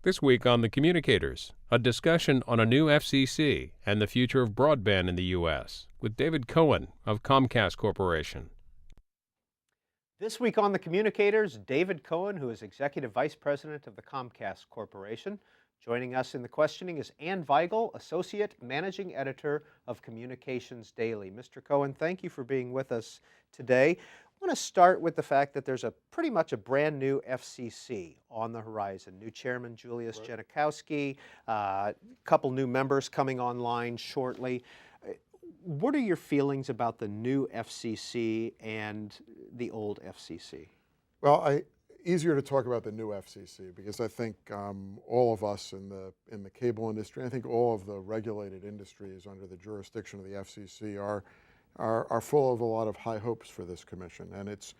This week on the Communicators, a discussion on a new FCC and the future of broadband in the U.S. with David Cohen of Comcast Corporation. This week on the Communicators, David Cohen, who is Executive Vice President of the Comcast Corporation. Joining us in the questioning is Ann Weigel, Associate Managing Editor of Communications Daily. Mr. Cohen, thank you for being with us today. I want to start with the fact that there's pretty much a brand new FCC on the horizon. New chairman Julius Genachowski, a couple new members coming online shortly. What are your feelings about the new FCC and the old FCC? Well, easier to talk about the new FCC because I think all of us in the cable industry, I think all of the regulated industries under the jurisdiction of the FCC are full of a lot of high hopes for this commission, and it's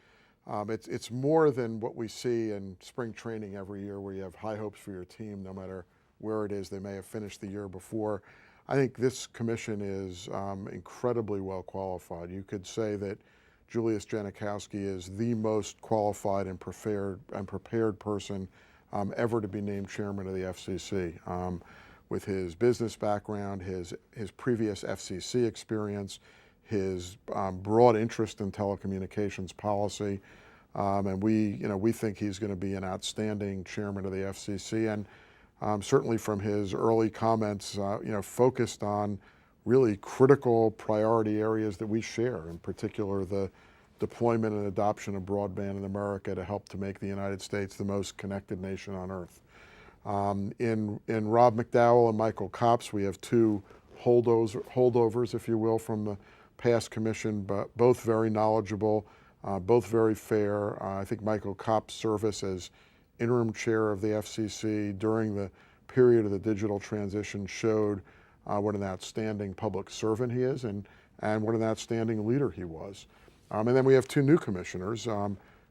more than what we see in spring training every year, where you have high hopes for your team, no matter where it is they may have finished the year before. I think this commission is incredibly well qualified. You could say that Julius Genachowski is the most qualified and prepared person ever to be named chairman of the FCC. With his business background, his previous FCC experience, his broad interest in telecommunications policy, and we think he's going to be an outstanding chairman of the FCC. And certainly from his early comments, focused on really critical priority areas that we share, in particular the deployment and adoption of broadband in America to help to make the United States the most connected nation on earth. In Rob McDowell and Michael Copps, we have two holdovers, if you will, from the past commission, but both very knowledgeable, both very fair. I think Michael Copps' service as interim chair of the FCC during the period of the digital transition showed what an outstanding public servant he is and what an outstanding leader he was. And then we have two new commissioners,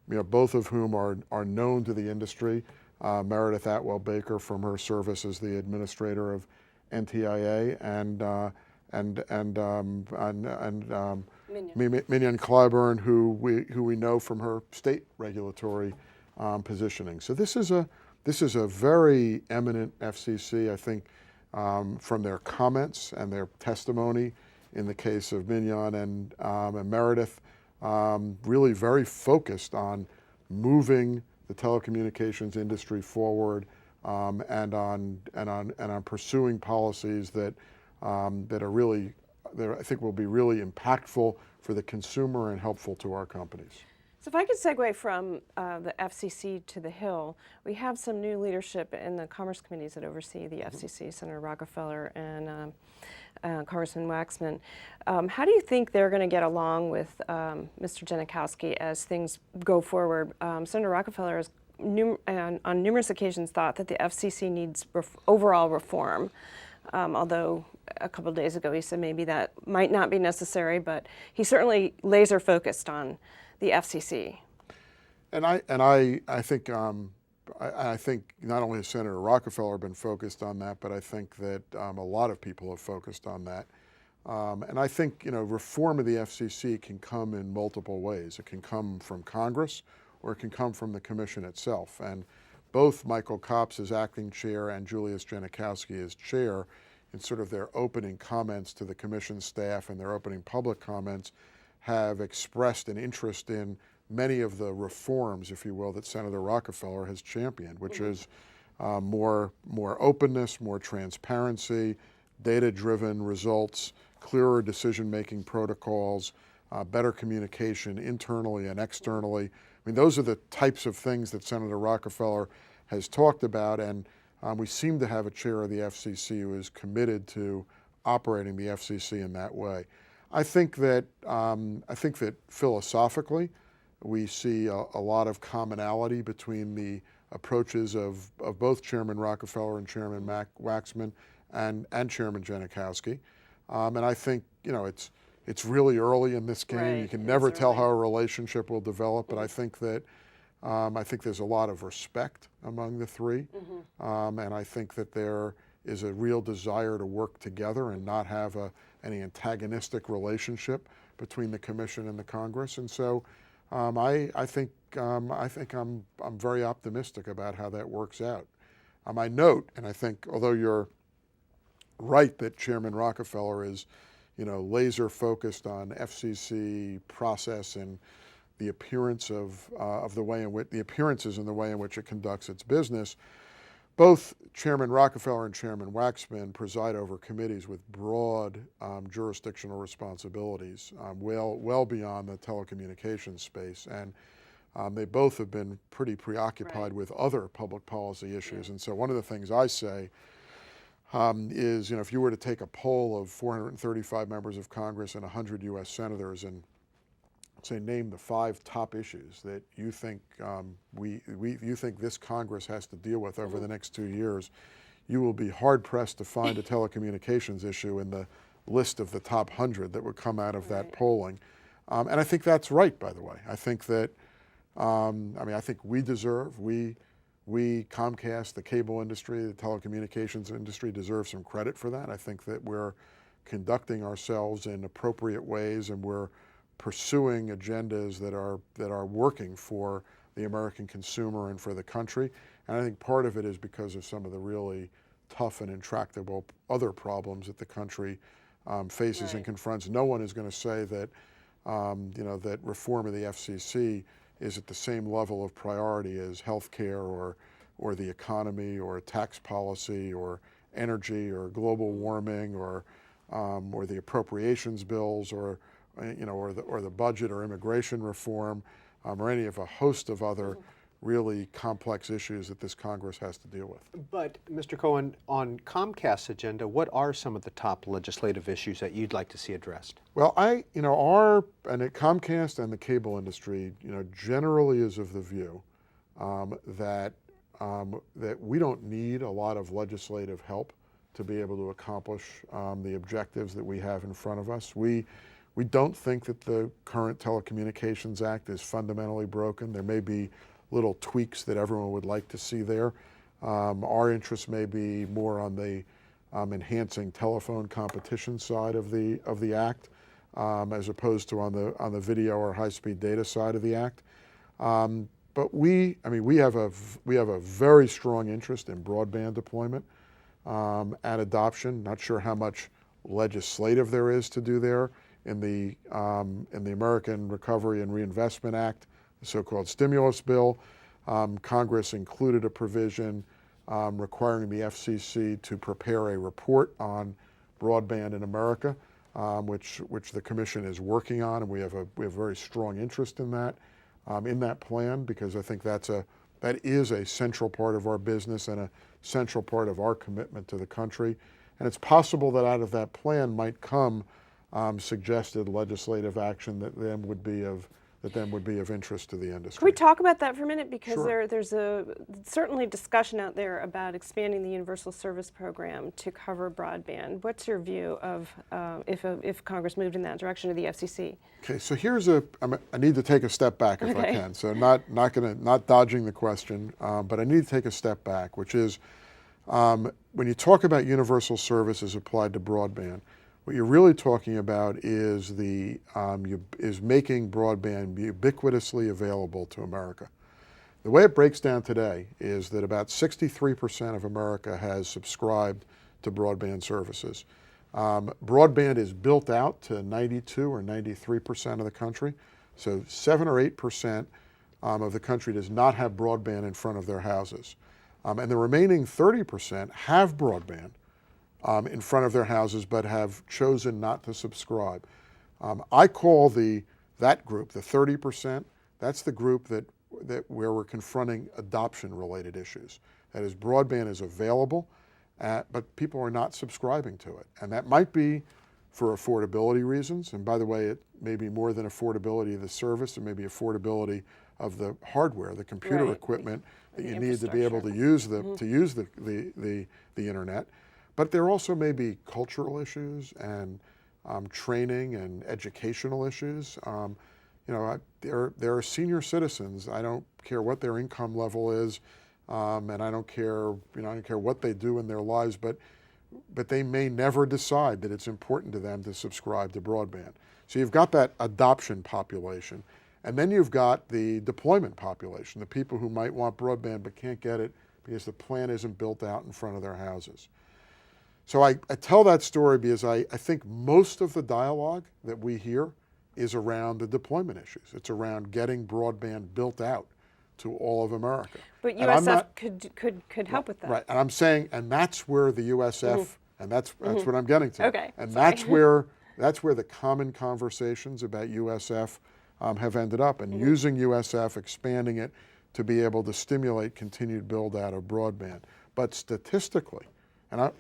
both of whom are known to the industry. Meredith Atwell-Baker from her service as the administrator of NTIA, and Mignon Clyburn, who we know from her state regulatory positioning. So this is a very eminent FCC, I think, from their comments and their testimony in the case of Mignon and Meredith, really very focused on moving the telecommunications industry forward, and on pursuing policies that are really, that I think will be really impactful for the consumer and helpful to our companies. So if I could segue from the FCC to the Hill, we have some new leadership in the Commerce Committees that oversee the FCC, Senator Rockefeller and Congressman Waxman. How do you think they're going to get along with Mr. Genachowski as things go forward? Senator Rockefeller has on numerous occasions thought that the FCC needs overall reform, although a couple of days ago he said maybe that might not be necessary, but he's certainly laser focused on the FCC. And I think not only has Senator Rockefeller been focused on that, but I think that a lot of people have focused on that. And I think reform of the FCC can come in multiple ways. It can come from Congress, or it can come from the commission itself. And both Michael Copps as acting chair and Julius Genachowski as chair, in sort of their opening comments to the commission staff and their opening public comments, have expressed an interest in many of the reforms, if you will, that Senator Rockefeller has championed, which is more openness, more transparency, data-driven results, clearer decision-making protocols, better communication internally and externally. I mean, those are the types of things that Senator Rockefeller has talked about, and we seem to have a chair of the FCC who is committed to operating the FCC in that way. I think that philosophically, we see a lot of commonality between the approaches of both Chairman Rockefeller and Chairman Waxman and Chairman Genachowski. And I think it's really early in this game. Right. You can never tell how a relationship will develop, but I think that there's a lot of respect among the three, and I think that there is a real desire to work together and not have any antagonistic relationship between the Commission and the Congress. And so I think I'm very optimistic about how that works out. I note, and I think although you're right that Chairman Rockefeller is, laser focused on FCC process and the appearance of the way in which the appearances in the way in which it conducts its business, both Chairman Rockefeller and Chairman Waxman preside over committees with broad jurisdictional responsibilities, well beyond the telecommunications space, and they both have been pretty preoccupied with other public policy issues. And so one of the things I say is, if you were to take a poll of 435 members of Congress and 100 U.S. senators and say name the 5 top issues that you think you think this Congress has to deal with over the next 2 years, you will be hard pressed to find a telecommunications issue in the list of the top 100 that would come out of that polling. And I think that's right, by the way. I think that I think we deserve, we Comcast, the cable industry, the telecommunications industry deserve some credit for that. I think that we're conducting ourselves in appropriate ways and we're pursuing agendas that are working for the American consumer and for the country. And I think part of it is because of some of the really tough and intractable other problems that the country faces and confronts. No one is going to say that that reform of the FCC is at the same level of priority as health care or the economy or tax policy or energy or global warming or the appropriations bills or the budget or immigration reform or any of a host of other really complex issues that this Congress has to deal with. But, Mr. Cohen, on Comcast's agenda, what are some of the top legislative issues that you'd like to see addressed? Well, Comcast and the cable industry, generally is of the view that we don't need a lot of legislative help to be able to accomplish the objectives that we have in front of us. We don't think that the current Telecommunications Act is fundamentally broken. There may be little tweaks that everyone would like to see there. Our interest may be more on the enhancing telephone competition side of the act, as opposed to on the video or high-speed data side of the act. But we have a very strong interest in broadband deployment and adoption. Not sure how much legislative there is to do there in the American Recovery and Reinvestment Act, the so-called stimulus bill. Congress included a provision requiring the FCC to prepare a report on broadband in America, which the Commission is working on, and we have very strong interest in that plan, because I think that is a central part of our business and a central part of our commitment to the country. And it's possible that out of that plan might come suggested legislative action that then would be of interest to the industry. Can we talk about that for a minute? Because Sure. there's certainly discussion out there about expanding the Universal Service Program to cover broadband. What's your view of if Congress moved in that direction of the FCC? Okay, so I need to take a step back if I can. So not dodging the question, but I need to take a step back, which is when you talk about universal service as applied to broadband, what you're really talking about is making broadband ubiquitously available to America. The way it breaks down today is that about 63% of America has subscribed to broadband services. Broadband is built out to 92 or 93% of the country. So 7 or 8% of the country does not have broadband in front of their houses. And the remaining 30% have broadband in front of their houses, but have chosen not to subscribe. I call that group, the 30%, that's the group where we're confronting adoption-related issues. That is, broadband is available, but people are not subscribing to it. And that might be for affordability reasons. And by the way, it may be more than affordability of the service. It may be affordability of the hardware, the computer equipment that you need to be able to use the internet. But there also may be cultural issues and training and educational issues. There are senior citizens. I don't care what their income level is, and I don't care what they do in their lives, but they may never decide that it's important to them to subscribe to broadband. So you've got that adoption population, and then you've got the deployment population, the people who might want broadband but can't get it because the plant isn't built out in front of their houses. So I tell that story because I think most of the dialogue that we hear is around the deployment issues. It's around getting broadband built out to all of America. But And I'm USF not- could help with that. Right, and I'm saying, and that's where the USF, and that's what I'm getting to. Okay, And sorry. that's where the common conversations about USF have ended up, and using USF, expanding it to be able to stimulate continued build out of broadband. But statistically, and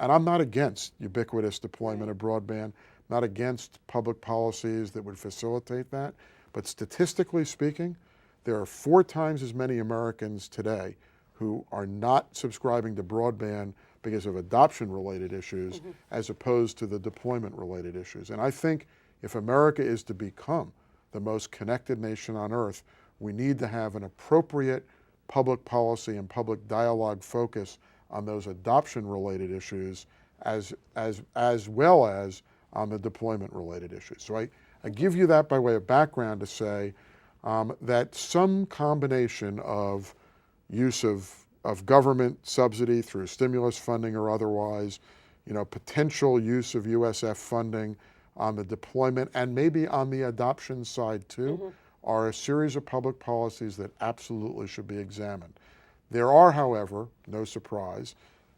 I'm not against ubiquitous deployment of broadband, not against public policies that would facilitate that, but statistically speaking, there are 4 times as many Americans today who are not subscribing to broadband because of adoption-related issues as opposed to the deployment-related issues. And I think if America is to become the most connected nation on earth, we need to have an appropriate public policy and public dialogue focus on those adoption-related issues as well as on the deployment-related issues. So I give you that by way of background to say that some combination of use of government subsidy through stimulus funding or otherwise, potential use of USF funding on the deployment and maybe on the adoption side too, are a series of public policies that absolutely should be examined. There are, however, no surprise,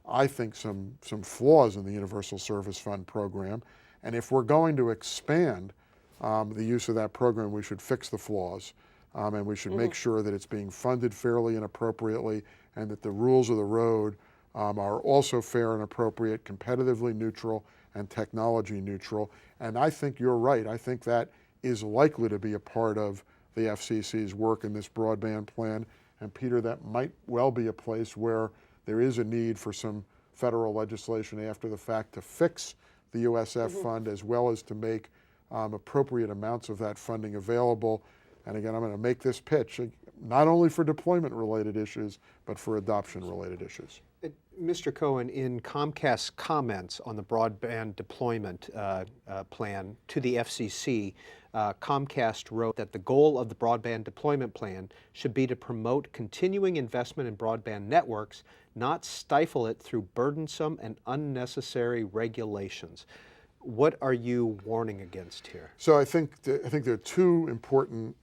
I think some flaws in the Universal Service Fund program, and if we're going to expand the use of that program, we should fix the flaws, and we should make sure that it's being funded fairly and appropriately, and that the rules of the road are also fair and appropriate, competitively neutral, and technology neutral. And I think you're right. I think that is likely to be a part of the FCC's work in this broadband plan. And Peter, that might well be a place where there is a need for some federal legislation after the fact to fix the USF fund, as well as to make appropriate amounts of that funding available. And again, I'm going to make this pitch, not only for deployment-related issues, but for adoption-related issues. Mr. Cohen, in Comcast's comments on the broadband deployment plan to the FCC, Comcast wrote that the goal of the broadband deployment plan should be to promote continuing investment in broadband networks, not stifle it through burdensome and unnecessary regulations. What are you warning against here? So I think there are 2 important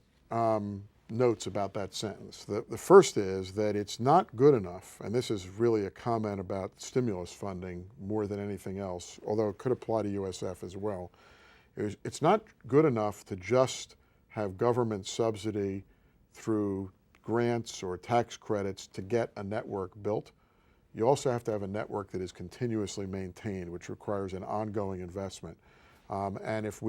notes about that sentence. The first is that it's not good enough, and this is really a comment about stimulus funding more than anything else, although it could apply to USF as well. It's not good enough to just have government subsidy through grants or tax credits to get a network built. You also have to have a network that is continuously maintained, which requires an ongoing investment. And it's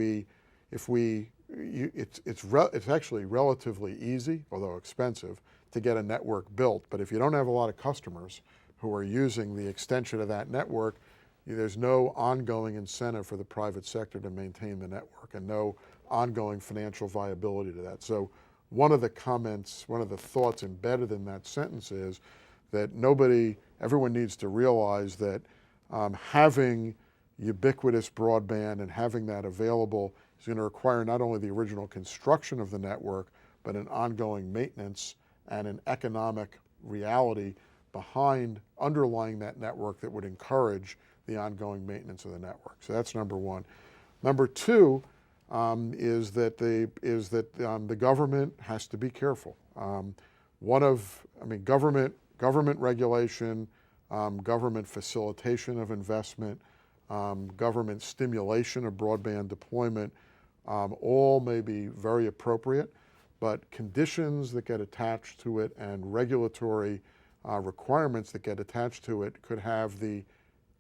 actually relatively easy, although expensive, to get a network built. But if you don't have a lot of customers who are using the extension of that network, there's no ongoing incentive for the private sector to maintain the network and no ongoing financial viability to that. So one of the comments, one of the thoughts embedded in that sentence is that everyone needs to realize that having ubiquitous broadband and having that available is going to require not only the original construction of the network, but an ongoing maintenance and an economic reality underlying that network that would encourage the ongoing maintenance of the network. So that's number one. Number two is that the government has to be careful. Government regulation, government facilitation of investment, government stimulation of broadband deployment, all may be very appropriate, but conditions that get attached to it and regulatory requirements that get attached to it could have the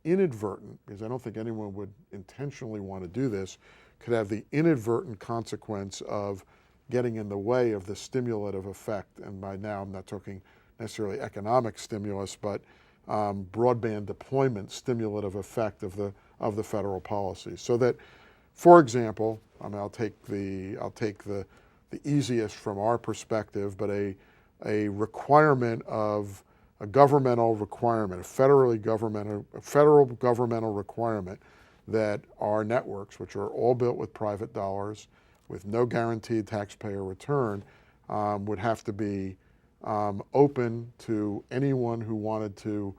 inadvertent, because I don't think anyone would intentionally want to do this, could have the inadvertent consequence of getting in the way of the stimulative effect. And by now I'm not talking necessarily economic stimulus, but broadband deployment stimulative effect of the federal policy. So that, for example, I'll take the easiest from our perspective, but a requirement of a governmental requirement, a federal governmental requirement that our networks, which are all built with private dollars, with no guaranteed taxpayer return, would have to be open to anyone who wanted to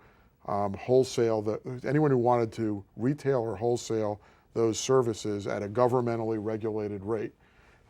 anyone who wanted to retail or wholesale those services at a governmentally regulated rate.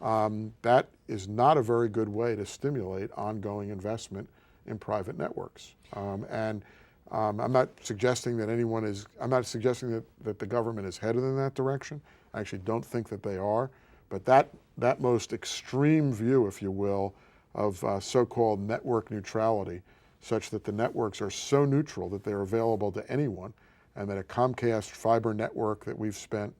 That is not a very good way to stimulate ongoing investment in private networks. I'm not suggesting that that the government is headed in that direction. I actually don't think that they are. But that most extreme view, if you will, of so-called network neutrality, such that the networks are so neutral that they're available to anyone, and that a Comcast fiber network that we've spent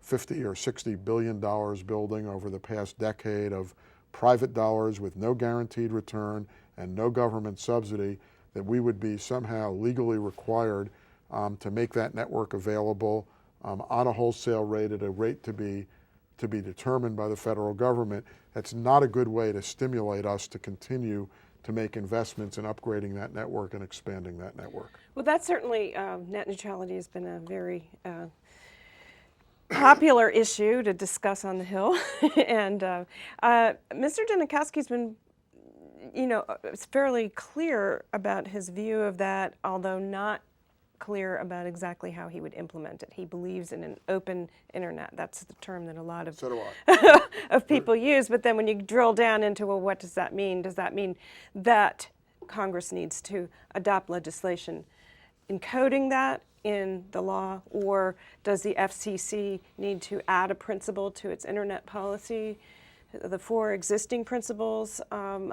$50 or $60 billion building over the past decade of private dollars with no guaranteed return and no government subsidy, that we would be somehow legally required to make that network available on a wholesale rate at a rate to be determined by the federal government. That's not a good way to stimulate us to continue to make investments in upgrading that network and expanding that network. Well, that's certainly, net neutrality has been a very popular issue to discuss on the Hill. And Mr. Janikowski's been, it's fairly clear about his view of that, although not clear about exactly how he would implement it. He believes in an open internet. That's the term that a lot of, So do I. of people use. But then when you drill down into, well, what does that mean? Does that mean that Congress needs to adopt legislation encoding that in the law, or does the FCC need to add a principle to its internet policy, the 4 existing principles of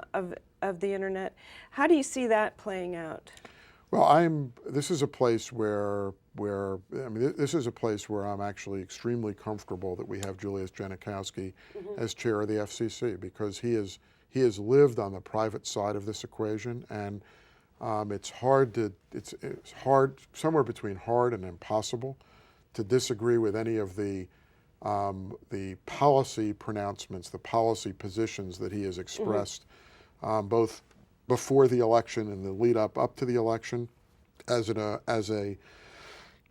the internet? How do you see that playing out? Well, this is a place where this is a place where I'm actually extremely comfortable that we have Julius Janikowski as chair of the FCC, because he has lived on the private side of this equation, and it's hard somewhere between hard and impossible to disagree with any of the policy pronouncements, the policy positions that he has expressed, both before the election and the lead up to the election, as a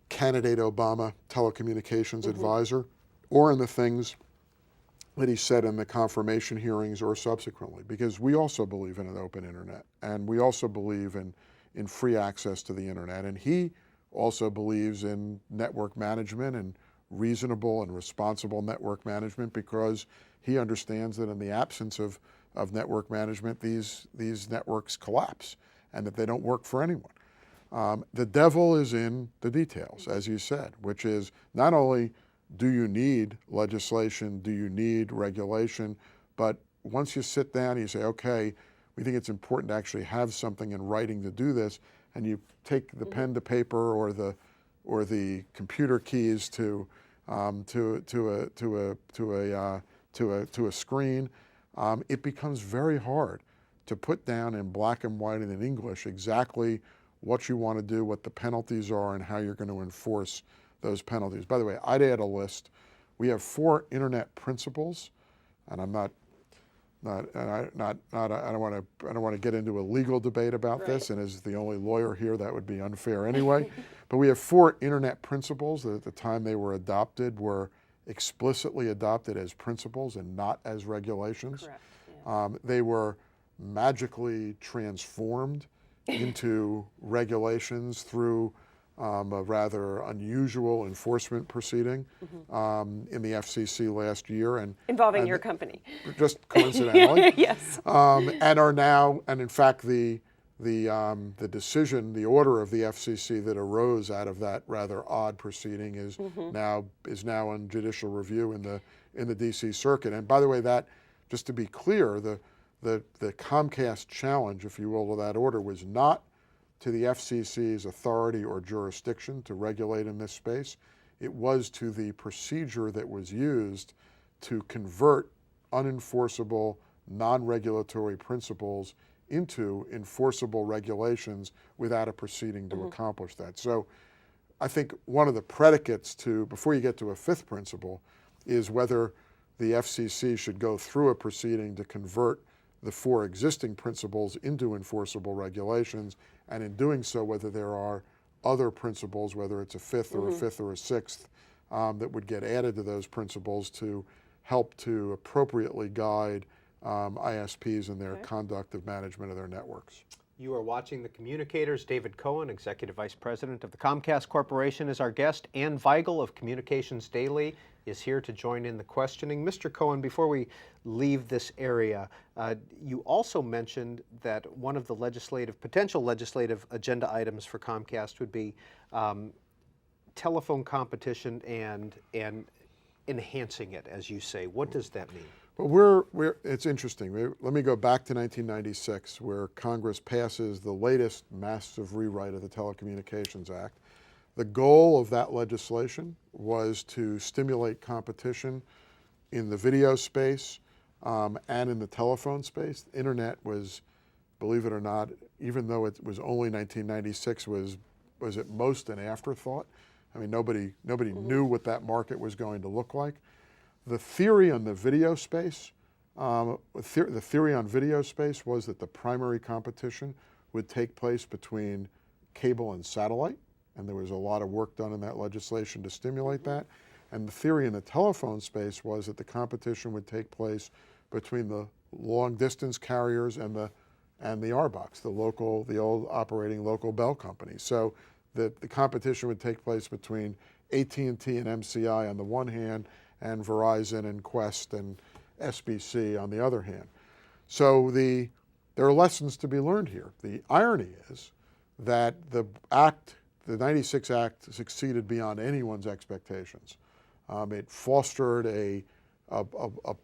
candidate Obama telecommunications advisor, or in the things that he said in the confirmation hearings or subsequently, because we also believe in an open internet, and we also believe in free access to the internet, and he also believes in network management and reasonable and responsible network management, because he understands that in the absence of network management, these networks collapse and that they don't work for anyone. The devil is in the details, as you said, which is not only do you need legislation, do you need regulation, but once you sit down and you say, okay, we think it's important to actually have something in writing to do this, and you take the pen to paper or the computer keys to a screen, it becomes very hard to put down in black and white and in English exactly what you want to do, what the penalties are, and how you're going to enforce those penalties. By the way, I'd add a list. We have 4 internet principles, and I don't want to get into a legal debate about this, and as the only lawyer here, that would be unfair anyway. But we have 4 internet principles that at the time they were adopted were explicitly adopted as principles and not as regulations. Correct. Yeah. They were magically transformed into regulations through a rather unusual enforcement proceeding in the FCC last year, and involving your company, just coincidentally. Yes. And are now, and in fact, the decision, the order of the FCC that arose out of that rather odd proceeding is now on judicial review in the DC Circuit. And by the way, that, just to be clear, the Comcast challenge, if you will, to that order was not to the FCC's authority or jurisdiction to regulate in this space. It was to the procedure that was used to convert unenforceable, non-regulatory principles into enforceable regulations without a proceeding to accomplish that. So I think one of the predicates to, before you get to a 5th principle, is whether the FCC should go through a proceeding to convert the 4 existing principles into enforceable regulations, and in doing so, whether there are other principles, whether it's a 5th or a 5th or a 6th, that would get added to those principles to help to appropriately guide ISPs in their conduct of management of their networks. You are watching The Communicators. David Cohen, Executive Vice President of the Comcast Corporation, is our guest. Ann Weigel of Communications Daily is here to join in the questioning. Mr. Cohen, before we leave this area, you also mentioned that one of the potential legislative agenda items for Comcast would be telephone competition and enhancing it, as you say. What does that mean? Well, it's interesting. Let me go back to 1996, where Congress passes the latest massive rewrite of the Telecommunications Act. The goal of that legislation was to stimulate competition in the video space and in the telephone space. The internet was, believe it or not, even though it was only 1996, was at most an afterthought. I mean, nobody knew what that market was going to look like. The theory on the video space, the theory on video space was that the primary competition would take place between cable and satellite, and there was a lot of work done in that legislation to stimulate that. And the theory in the telephone space was that the competition would take place between the long-distance carriers and the RBOCs, the old operating local bell companies. So the competition would take place between AT&T and MCI on the one hand, and Verizon and Qwest and SBC on the other hand. So there are lessons to be learned here. The irony is that the 96 Act succeeded beyond anyone's expectations. It fostered a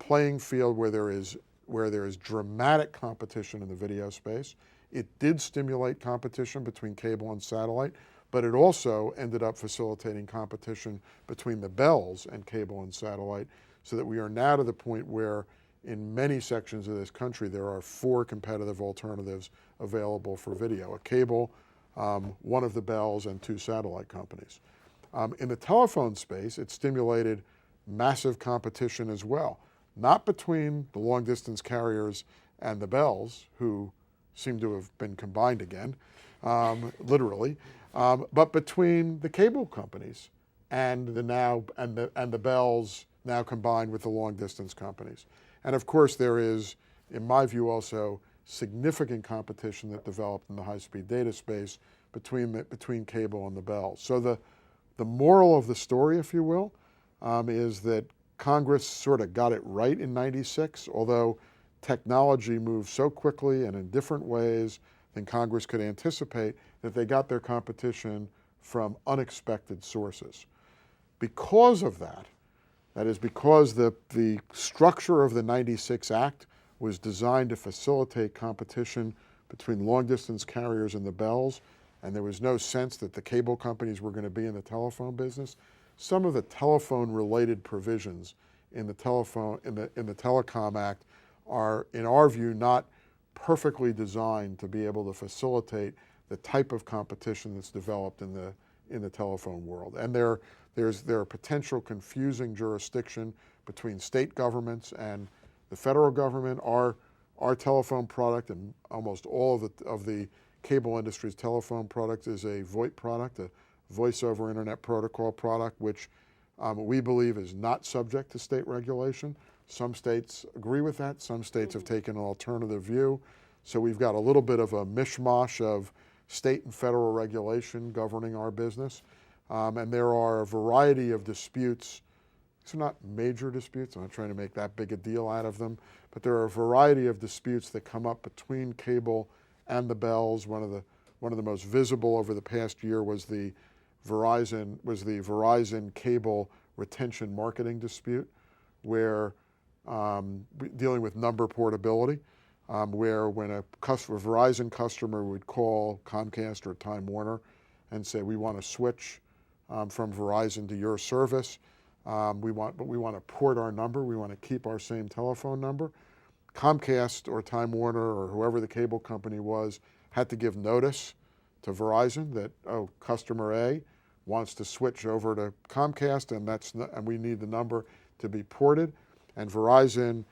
playing field where there is dramatic competition in the video space. It did stimulate competition between cable and satellite, but it also ended up facilitating competition between the bells and cable and satellite, so that we are now to the point where in many sections of this country there are 4 competitive alternatives available for video: a cable, one of the bells, and 2 satellite companies. In the telephone space, it stimulated massive competition as well, not between the long-distance carriers and the bells, who seem to have been combined again, literally, but between the cable companies and the bells, now combined with the long-distance companies. And of course, there is, in my view, also significant competition that developed in the high-speed data space between cable and the bells. So the moral of the story, if you will, is that Congress sort of got it right in '96, although technology moved so quickly and in different ways than Congress could anticipate, that they got their competition from unexpected sources. Because of that is because the structure of the 96 Act was designed to facilitate competition between long-distance carriers and the bells, and there was no sense that the cable companies were going to be in the telephone business. Some of the telephone-related provisions in the Telecom Act are, in our view, not perfectly designed to be able to facilitate the type of competition that's developed in the telephone world. And there are potential confusing jurisdiction between state governments and the federal government. Our telephone product, and almost all of the cable industry's telephone product, is a VoIP product, a Voice over Internet Protocol product, which we believe is not subject to state regulation. Some states agree with that. Some states have taken an alternative view. So we've got a little bit of a mishmash of state and federal regulation governing our business. And there are a variety of disputes. These are not major disputes. I'm not trying to make that big a deal out of them. But there are a variety of disputes that come up between cable and the bells. One of the most visible over the past year was the Verizon cable retention marketing dispute, where dealing with number portability, where when a Verizon customer would call Comcast or Time Warner and say, we want to switch from Verizon to your service, but we want to port our number, we want to keep our same telephone number, Comcast or Time Warner or whoever the cable company was had to give notice to Verizon that, oh, customer A wants to switch over to Comcast, and we need the number to be ported. And Verizon,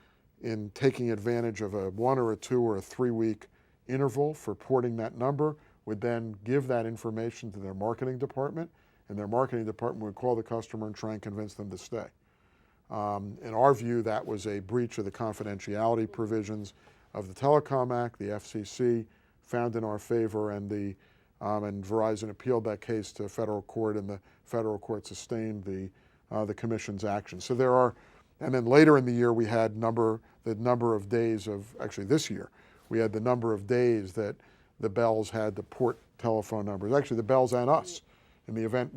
in taking advantage of a 1 or a 2 or a 3 week interval for porting that number, would then give that information to their marketing department, and their marketing department would call the customer and try and convince them to stay. In our view, that was a breach of the confidentiality provisions of the Telecom Act. The FCC found in our favor, and Verizon appealed that case to federal court, and the federal court sustained the commission's action. So there are, and then later in the year we had the number of days of, actually this year, we had the number of days that the Bells had to port telephone numbers. Actually, the Bells and us. In the event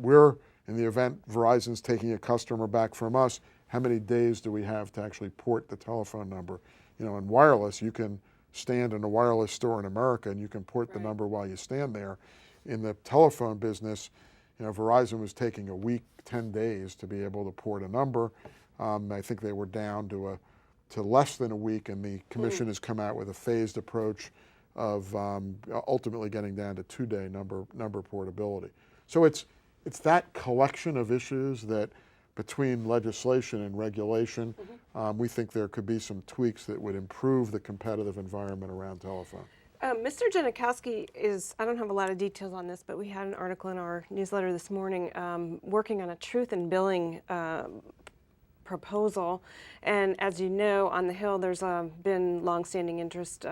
Verizon's taking a customer back from us, how many days do we have to actually port the telephone number? You know, in wireless, you can stand in a wireless store in America and you can port the number while you stand there. In the telephone business, you know, Verizon was taking a week, 10 days to be able to port a number. I think they were down to less than a week, and the commission has come out with a phased approach of ultimately getting down to 2-day number portability. So it's that collection of issues that, between legislation and regulation, we think there could be some tweaks that would improve the competitive environment around telephone. Mr. Janikowski I don't have a lot of details on this, but we had an article in our newsletter this morning working on a truth in billing proposal. And as you know, on the Hill, there's been longstanding interest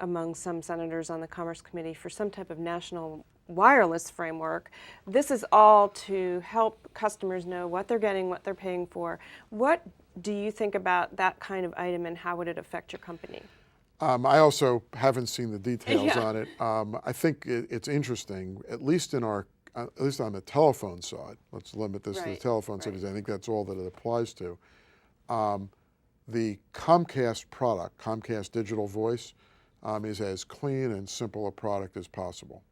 among some senators on the Commerce Committee for some type of national wireless framework. This is all to help customers know what they're getting, what they're paying for. What do you think about that kind of item, and how would it affect your company? I also haven't seen the details on it. I think it's interesting, at least on the telephone side. Let's limit this to the telephone side, because I think that's all that it applies to. The Comcast product, Comcast Digital Voice, is as clean and simple a product as possible.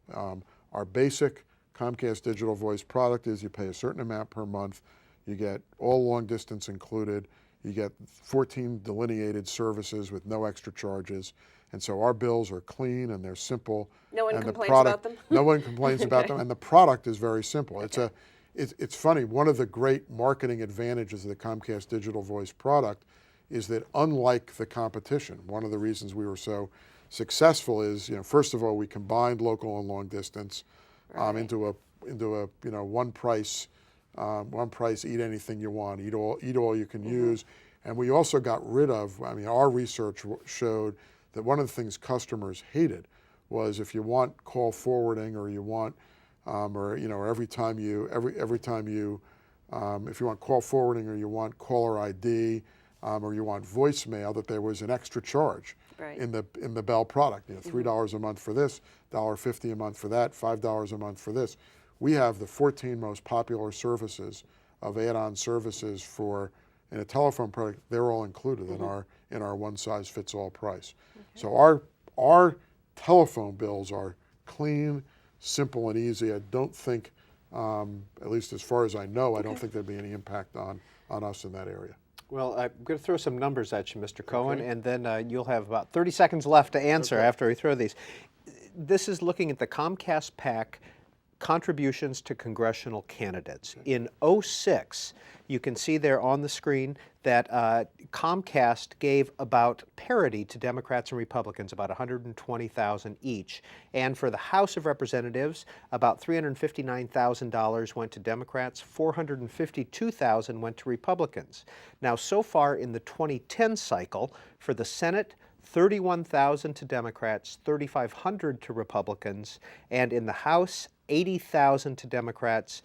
Our basic Comcast Digital Voice product is you pay a certain amount per month, you get all long distance included, you get 14 delineated services with no extra charges, and so our bills are clean and they're simple. No one and complains the product, about them? No one complains about them, and the product is very simple. It's funny, one of the great marketing advantages of the Comcast Digital Voice product is that, unlike the competition, one of the reasons we were so successful is, first of all, we combined local and long distance into a one price, eat anything you want, eat all you can use. And we also got rid of, our research showed that one of the things customers hated was, if you want call forwarding, or you want, every time you, if you want call forwarding, or you want caller ID, or you want voicemail, that there was an extra charge in the Bell product. $3 a month for this, $1.50 a month for that, $5 a month for this. We have the 14 most popular services of add-on services in a telephone product. They're all included in our one-size-fits-all price. So our telephone bills are clean, simple, and easy. I don't think, at least as far as I know, I don't think there'd be any impact on us in that area. Well, I'm going to throw some numbers at you, Mr. Cohen, and then you'll have about 30 seconds left to answer after we throw these. This is looking at the Comcast PAC contributions to congressional candidates. In 2006, you can see there on the screen that Comcast gave about parity to Democrats and Republicans, about $120,000 each. And for the House of Representatives, about $359,000 went to Democrats, $452,000 went to Republicans. Now, so far in the 2010 cycle, for the Senate, $31,000 to Democrats, $3,500 to Republicans, and in the House, $80,000 to Democrats,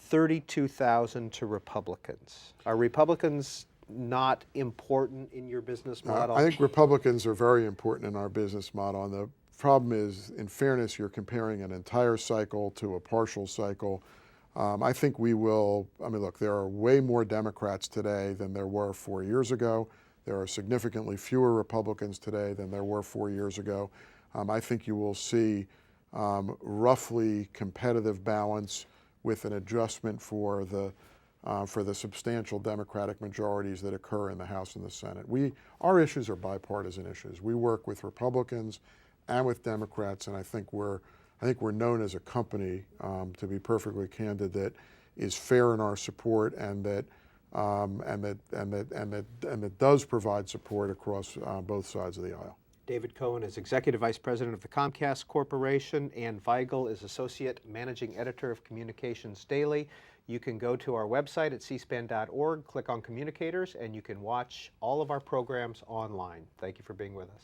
$32,000 to Republicans. Are Republicans not important in your business model? I think Republicans are very important in our business model, and the problem is, in fairness, you're comparing an entire cycle to a partial cycle. I think we will, look, there are way more Democrats today than there were 4 years ago. There are significantly fewer Republicans today than there were 4 years ago. I think you will see roughly competitive balance with an adjustment for the substantial Democratic majorities that occur in the House and the Senate. Our issues are bipartisan issues. We work with Republicans and with Democrats, and I think we're known as a company, to be perfectly candid, that is fair in our support, and that does provide support across both sides of the aisle. David Cohen is Executive Vice President of the Comcast Corporation. Ann Weigel is Associate Managing Editor of Communications Daily. you can go to our website at cspan.org, click on Communicators, and you can watch all of our programs online. Thank you for being with us.